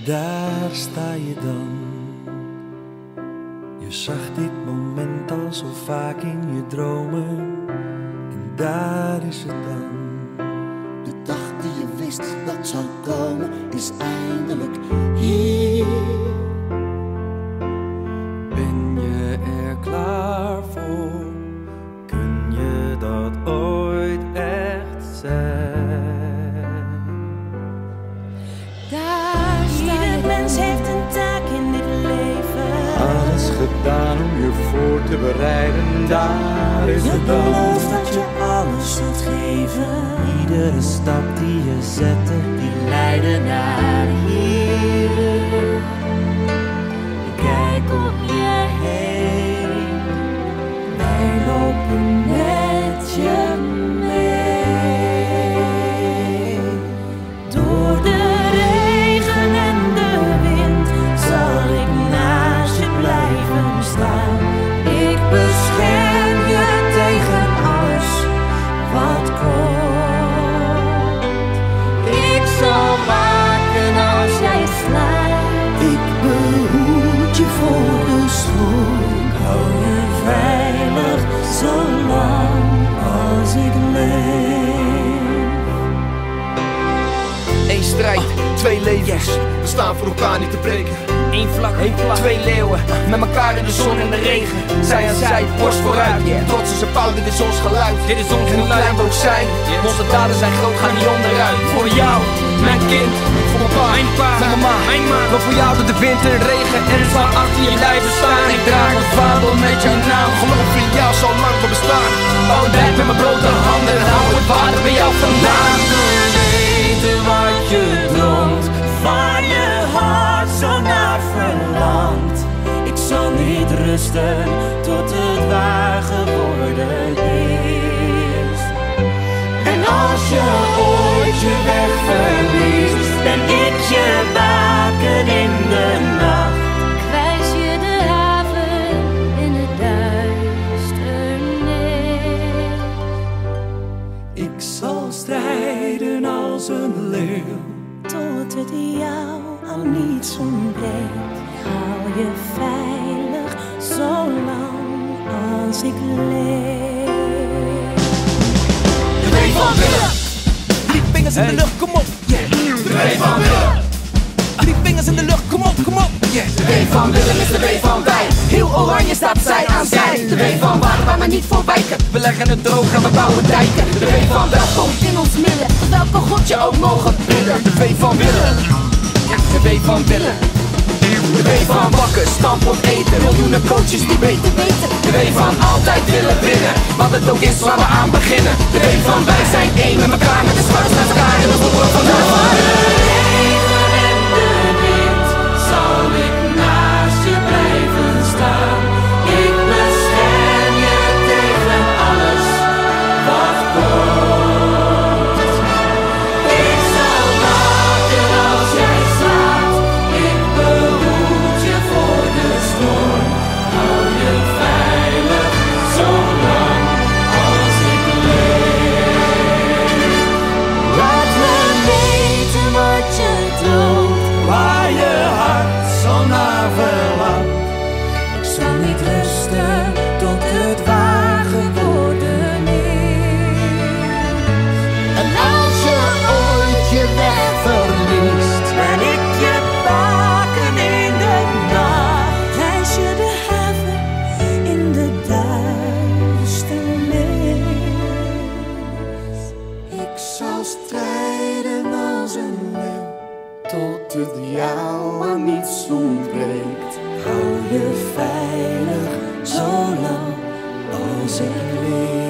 daar sta je dan. Je zag dit moment al zo vaak in je dromen. En daar is het dan. De dag die je wist dat zou komen, is eindelijk hier. Ben je er klaar voor? Kun je dat ooit echt zijn? Daar staat ieder mens heeft een taak in dit leven. Alles gedaan om je voor te bereiden, daar is Je het dan. belooft dat je alles zult geven. Iedere stap die je zette, die leidde naar hier. Kijk om je heen. Wij lopen met je mee. Door de regen en de wind zal ik naast je blijven staan. Ik bescherm je tegen alles wat komt. Ik zal waken als jij slaapt. Ik behoed je voor de storm. Hou je veilig zolang als ik leef. Eén strijd, twee levens, we staan voor elkaar niet te breken. Eén vlak, twee leeuwen, met elkaar in de zon en de regen. Zij aan zij, borst vooruit, trots is een pauw, dit is ons geluid. Dit is ons en hoe klein we ook zijn, onze daden zijn groot, gaan niet onderuit. Voor jou, mijn kind, voor mijn pa, voor mijn ma, maar voor jou door de wind en de regen. En ik zal achter je blijven staan. Ik draag een vaandel met jouw naam, geloof in jou zolang we bestaan. Oh, dijk met mijn blote handen en hou het water bij jou vandaan. Weten wat je droomt, waar je hart zo naar verlangt. Ik zal niet rusten tot het waar geworden is. En als je ooit je weg verliest, ben ik je baken in de nacht. Ik wijs je de haven in het duisternis. Ik zal strijden als een leeuw. Tot het jou aan niets ontbreekt. Ik hou je veilig zolang als ik leef. De W van Willem. Drie vingers in de lucht, kom op. Yeah. De W van Willem. Drie vingers in de lucht, kom op, kom op. Yeah. De W van Willem is de W van wij. Heel oranje staat zij aan zij. De W van water waar we niet voor wijken. We leggen het droog en we bouwen dijken. De W van welkom in ons midden. Tot welke God je ook mogen bidden. De W van Willem. Ja, de W van Willem. De W van bakken, stampen, eten. Miljoenen coaches die beter weten. De W van altijd willen winnen. Wat het ook is waar we aan beginnen. De W van wij zijn één met elkaar. Met de schouders naar elkaar en ons boeren vandaan. Zal ik naast je blijven staan. Ik bescherm je tegen alles wat komt. Ik zal waken als jij slaapt. Ik behoed je voor de storm. Hou je veilig zolang als ik leef. Laat me weten wat je droomt. Waar je hart zo naar verlangt. Ik zal niet rusten tot het waar geworden is. En als je ooit je weg verliest, Ben ik je baken in de nacht. Wijs je de haven in de duisternis. ik zal strijden als een leeuw. Tot het jou aan niets ontbreekt. Hou je veilig zolang als ik leef.